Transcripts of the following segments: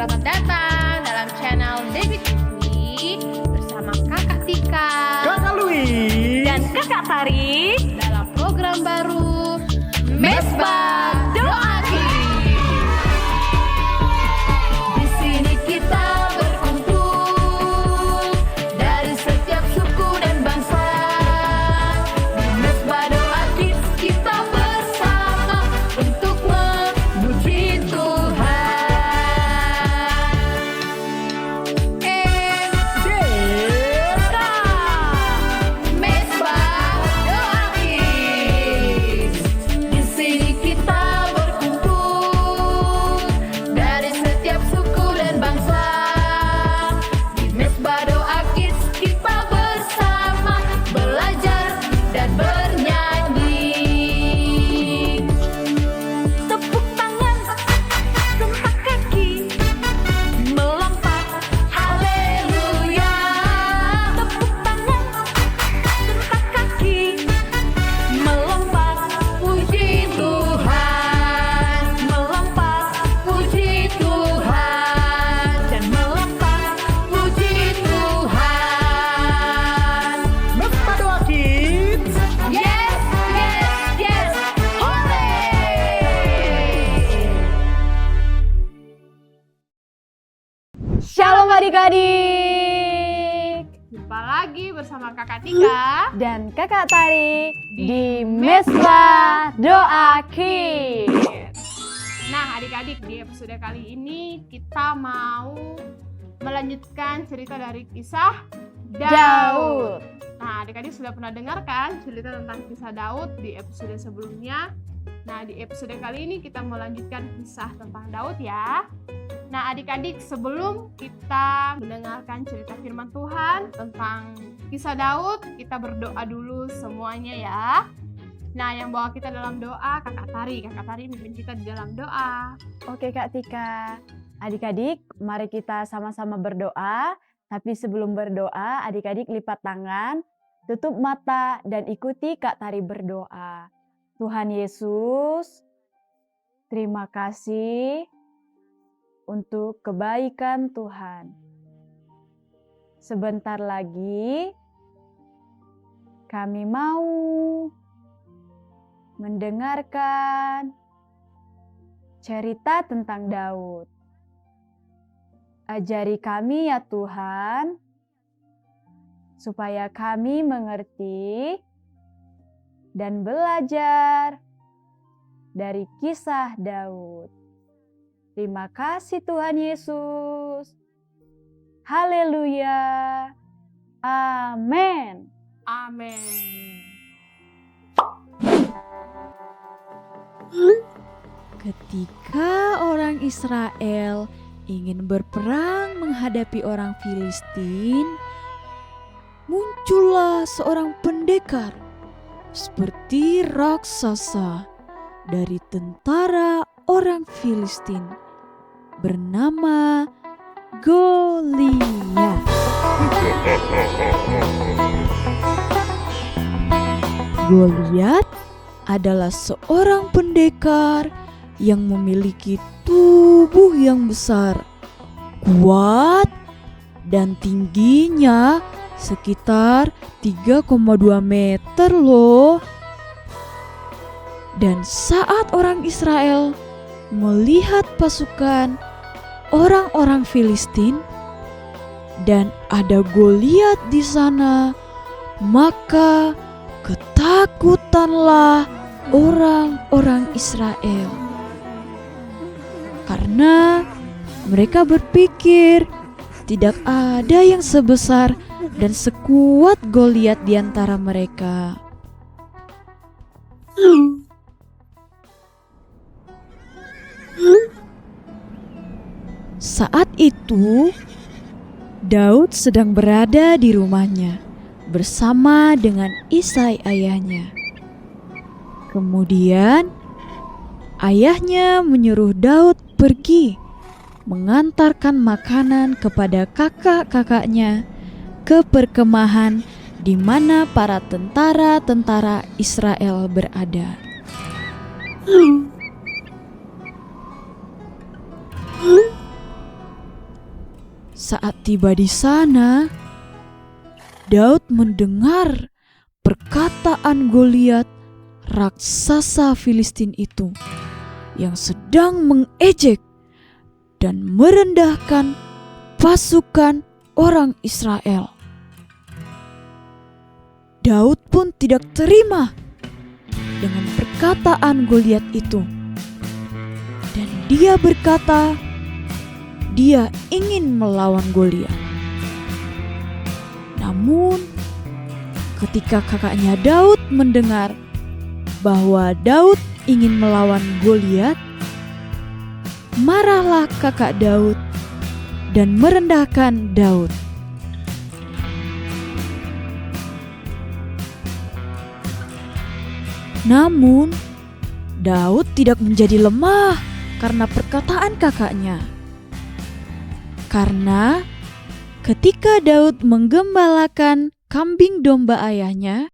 Selamat datang dalam channel David TV bersama Kakak Tika, Kakak Louis, dan Kakak Tari dalam program baru Mesbah Doa Kids. Di sini kita berkumpul dari setiap suku dan bangsa. Di Mesbah Doa Kids kita bersama untuk memuji Tuhan. Mesbah Doa Kids. Di sini kita berkumpul dari setiap suku dan bangsa. Di Mesbah Doa Kids kita bersama belajar dan bernyanyi. tepuk tangan, sentak kaki, melompat, Haleluya. tepuk tangan, sentak kaki, melompat, Puji Tuhan, melompat, puji Tuhan, dan melompat. puji Tuhan. Mesbah Doa Kids. Yes, yes, yes, Shalom adik-adik Jumpa lagi bersama Kakak Tika dan Kakak Tari di Mesbah Doa Kids. Nah adik-adik, di episode kali ini kita mau melanjutkan cerita dari kisah Daud. Nah adik-adik sudah pernah dengarkan cerita tentang kisah Daud di episode sebelumnya. Nah di episode kali ini kita melanjutkan kisah tentang Daud ya. Nah adik-adik, sebelum kita mendengarkan cerita firman Tuhan tentang kisah Daud, kita berdoa dulu semuanya ya. Nah yang bawa kita dalam doa Kakak Tari mimpin kita di dalam doa. Oke Kak Tika, adik-adik mari kita sama-sama berdoa. Tapi sebelum berdoa, adik-adik lipat tangan, tutup mata dan ikuti Kak Tari berdoa. Tuhan Yesus, terima kasih untuk kebaikan Tuhan. Sebentar lagi kami mau mendengarkan cerita tentang Daud. Ajari kami ya Tuhan, supaya kami mengerti dan belajar dari kisah Daud. Terima kasih Tuhan Yesus. Haleluya. Amin. Amin. Ketika orang Israel ingin berperang menghadapi orang Filistin, muncullah seorang pendekar seperti raksasa dari tentara orang Filistin bernama Goliat. Goliat adalah seorang pendekar yang memiliki tubuh yang besar, kuat, dan tingginya sekitar 3,2 meter loh. Dan saat orang Israel melihat pasukan orang-orang Filistin dan ada Goliat di sana, maka ketakutanlah orang-orang Israel. Karena mereka berpikir tidak ada yang sebesar dan sekuat Goliat di antara mereka. Saat itu, Daud sedang berada di rumahnya bersama dengan Isai ayahnya. Kemudian, ayahnya menyuruh Daud pergi mengantarkan makanan kepada kakak-kakaknya ke perkemahan di mana para tentara-tentara Israel berada. Saat tiba di sana, Daud mendengar perkataan Goliat, raksasa Filistin itu, yang sedang mengejek dan merendahkan pasukan orang Israel. Daud pun tidak terima dengan perkataan Goliat itu, dan dia berkata, dia ingin melawan Goliat. Namun, ketika kakaknya Daud mendengar bahwa Daud ingin melawan Goliat, marahlah kakak Daud dan merendahkan Daud. Namun, Daud tidak menjadi lemah karena perkataan kakaknya. Karena ketika Daud menggembalakan kambing domba ayahnya,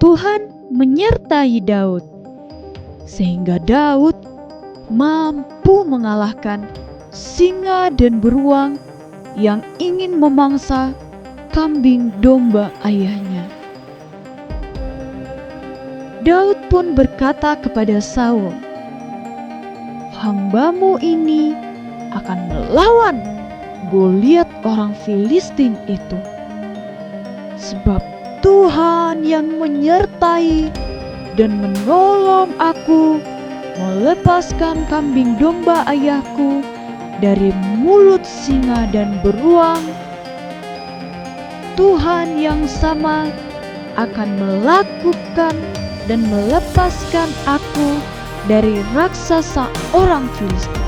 Tuhan menyertai Daud, sehingga Daud mampu mengalahkan singa dan beruang yang ingin memangsa kambing domba ayahnya. Daud pun berkata kepada Saul, "Hambamu ini akan melawan Goliat orang Filistin itu, sebab Tuhan yang menyertai dan menolong aku melepaskan kambing domba ayahku dari mulut singa dan beruang. Tuhan yang sama akan melakukan dan melepaskan aku dari raksasa orang Filistin itu."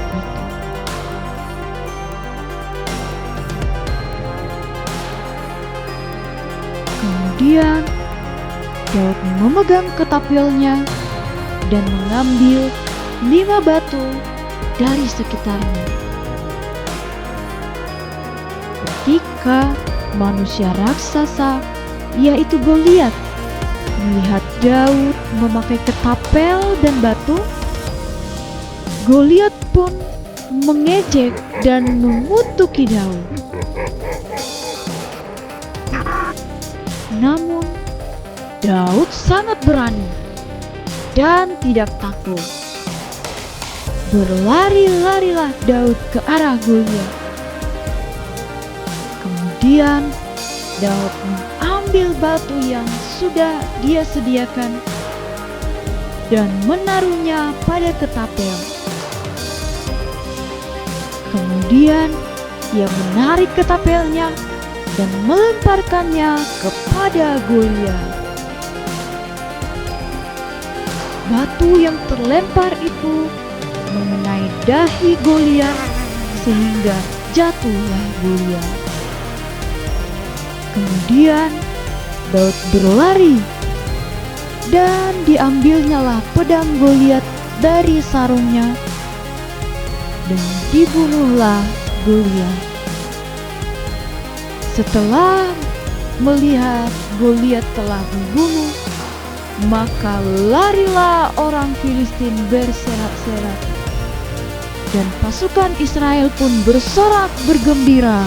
Kemudian Daud memegang ketapelnya dan mengambil 5 batu dari sekitarnya. Ketika manusia raksasa, yaitu Goliat, melihat Daud memakai ketapel dan batu, Goliat pun mengejek dan mengutuki Daud. Namun, Daud sangat berani dan tidak takut. Berlari-larilah Daud ke arah Goliat. Kemudian Daud mengambil batu yang sudah dia sediakan dan menaruhnya pada ketapel. Kemudian ia menarik ketapelnya dan melemparkannya kepada Goliat. Batu yang terlempar itu mengenai dahi Goliat sehingga jatuhlah Goliat. Kemudian Daud berlari dan diambilnyalah pedang Goliat dari sarungnya dan dibunuhlah Goliat. Setelah melihat Goliat telah dibunuh, maka larilah orang Filistin berserak-serak, dan pasukan Israel pun bersorak bergembira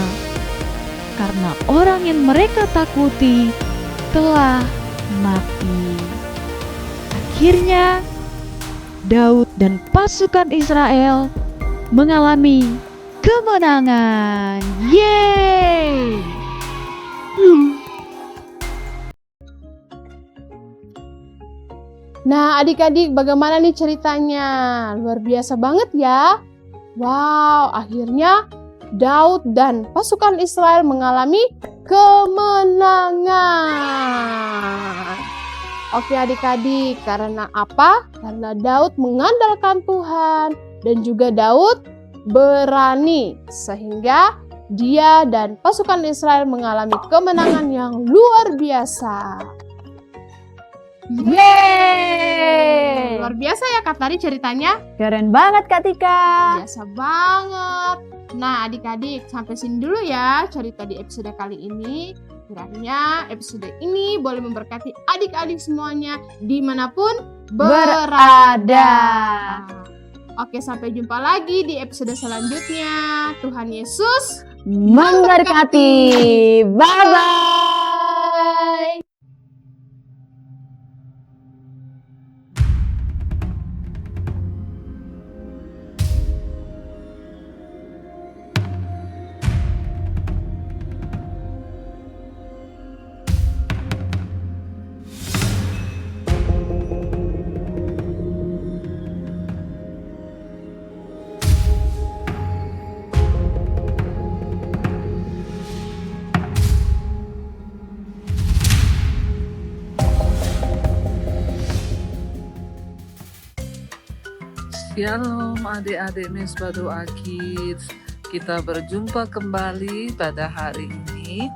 karena orang yang mereka takuti telah mati. Akhirnya Daud dan pasukan Israel mengalami kemenangan. Yeay! Nah, adik-adik, bagaimana nih ceritanya? Luar biasa banget ya. Wow, akhirnya Daud dan pasukan Israel mengalami kemenangan. Oke adik-adik, karena apa? Karena Daud mengandalkan Tuhan dan juga Daud berani, sehingga dia dan pasukan Israel mengalami kemenangan yang luar biasa. Yeay! Luar biasa ya Kak Tari ceritanya. Keren banget Kak Tika. Biasa banget. Nah adik-adik, sampai sini dulu ya cerita di episode kali ini. Kiranya episode ini boleh memberkati adik-adik semuanya dimanapun berada. Oke, sampai jumpa lagi di episode selanjutnya. Tuhan Yesus memberkati. Bye-bye. Shalom adik-adik Mesbah Doa Kids. Kita berjumpa kembali pada hari ini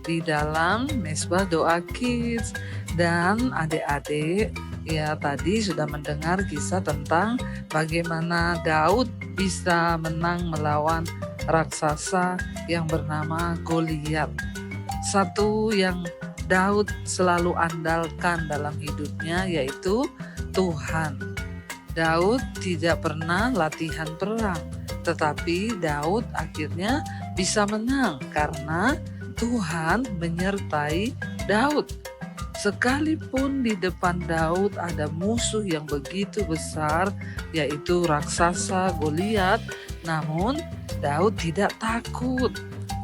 di dalam Mesbah Doa Kids. Dan adik-adik ya tadi sudah mendengar kisah tentang bagaimana Daud bisa menang melawan raksasa yang bernama Goliat. Satu yang Daud selalu andalkan dalam hidupnya yaitu Tuhan. Daud tidak pernah latihan perang, tetapi Daud akhirnya bisa menang karena Tuhan menyertai Daud. Sekalipun di depan Daud ada musuh yang begitu besar, yaitu raksasa Goliat, namun Daud tidak takut.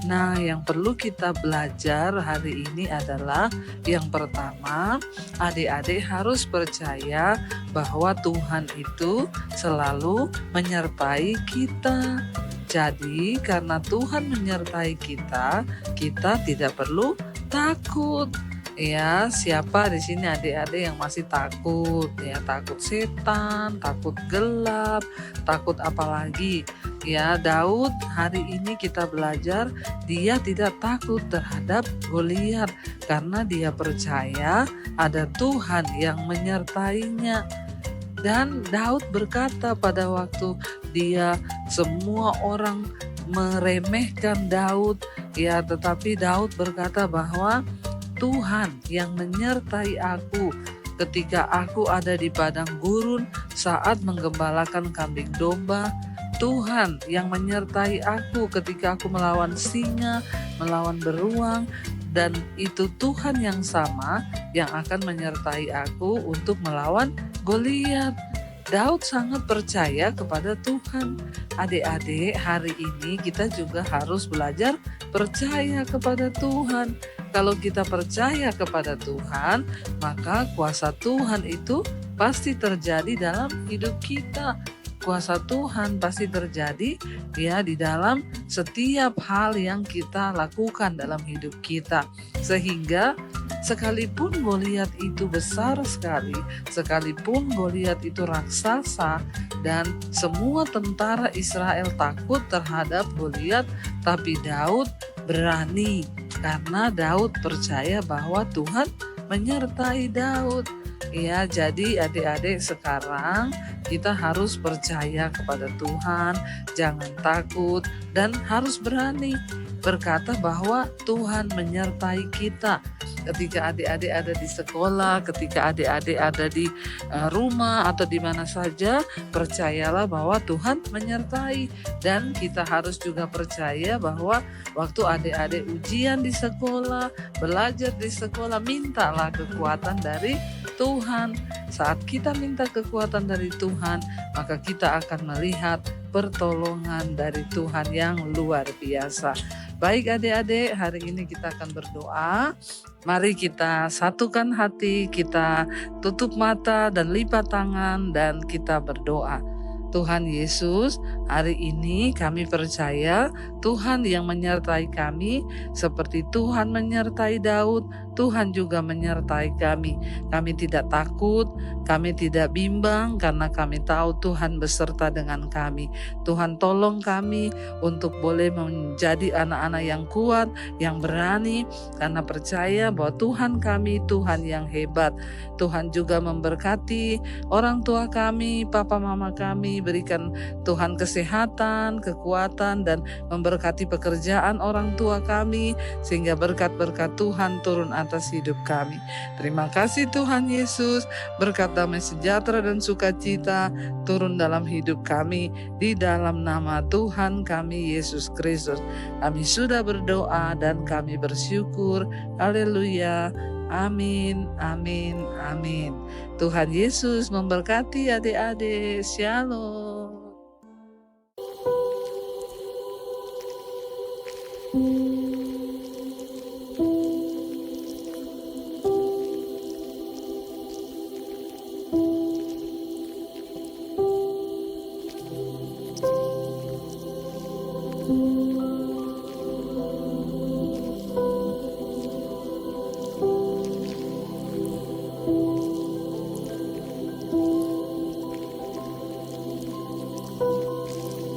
Nah, yang perlu kita belajar hari ini adalah yang pertama, adik-adik harus percaya bahwa Tuhan itu selalu menyertai kita. Jadi, karena Tuhan menyertai kita, kita tidak perlu takut. Ya, siapa di sini adik-adik yang masih takut? Ya, takut setan, takut gelap, takut apalagi? Ya, Daud hari ini kita belajar dia tidak takut terhadap Goliat karena dia percaya ada Tuhan yang menyertainya. Dan Daud berkata pada waktu dia semua orang meremehkan Daud, ya, tetapi Daud berkata bahwa Tuhan yang menyertai aku ketika aku ada di padang gurun saat menggembalakan kambing domba. Tuhan yang menyertai aku ketika aku melawan singa, melawan beruang, dan itu Tuhan yang sama yang akan menyertai aku untuk melawan Goliat. Daud sangat percaya kepada Tuhan. Adik-adik, hari ini kita juga harus belajar percaya kepada Tuhan. Kalau kita percaya kepada Tuhan, maka kuasa Tuhan itu pasti terjadi dalam hidup kita. Kuasa Tuhan pasti terjadi ya di dalam setiap hal yang kita lakukan dalam hidup kita. Sehingga sekalipun Goliat itu besar sekali, sekalipun Goliat itu raksasa dan semua tentara Israel takut terhadap Goliat, tapi Daud berani karena Daud percaya bahwa Tuhan menyertai Daud. Ya, jadi adik-adik sekarang kita harus percaya kepada Tuhan, jangan takut dan harus berani berkata bahwa Tuhan menyertai kita. Ketika adik-adik ada di sekolah, ketika adik-adik ada di rumah atau di mana saja, percayalah bahwa Tuhan menyertai. Dan kita harus juga percaya bahwa waktu adik-adik ujian di sekolah, belajar di sekolah, mintalah kekuatan dari Tuhan. Saat kita minta kekuatan dari Tuhan, maka kita akan melihat pertolongan dari Tuhan yang luar biasa. Baik adik-adik, hari ini kita akan berdoa. Mari kita satukan hati, kita tutup mata dan lipat tangan dan kita berdoa. Tuhan Yesus, hari ini kami percaya Tuhan yang menyertai kami seperti Tuhan menyertai Daud, Tuhan juga menyertai kami. Kami tidak takut, kami tidak bimbang karena kami tahu Tuhan beserta dengan kami. Tuhan tolong kami untuk boleh menjadi anak-anak yang kuat, yang berani karena percaya bahwa Tuhan kami Tuhan yang hebat. Tuhan juga memberkati orang tua kami, papa mama kami, berikan Tuhan kesehatan kesehatan, kekuatan, dan memberkati pekerjaan orang tua kami, sehingga berkat-berkat Tuhan turun atas hidup kami. Terima kasih Tuhan Yesus, berkat damai sejahtera dan sukacita turun dalam hidup kami, di dalam nama Tuhan kami Yesus Kristus. Kami sudah berdoa dan kami bersyukur. Haleluya. Amin, amin, amin. Tuhan Yesus memberkati adik-adik. Shalom. Thank you.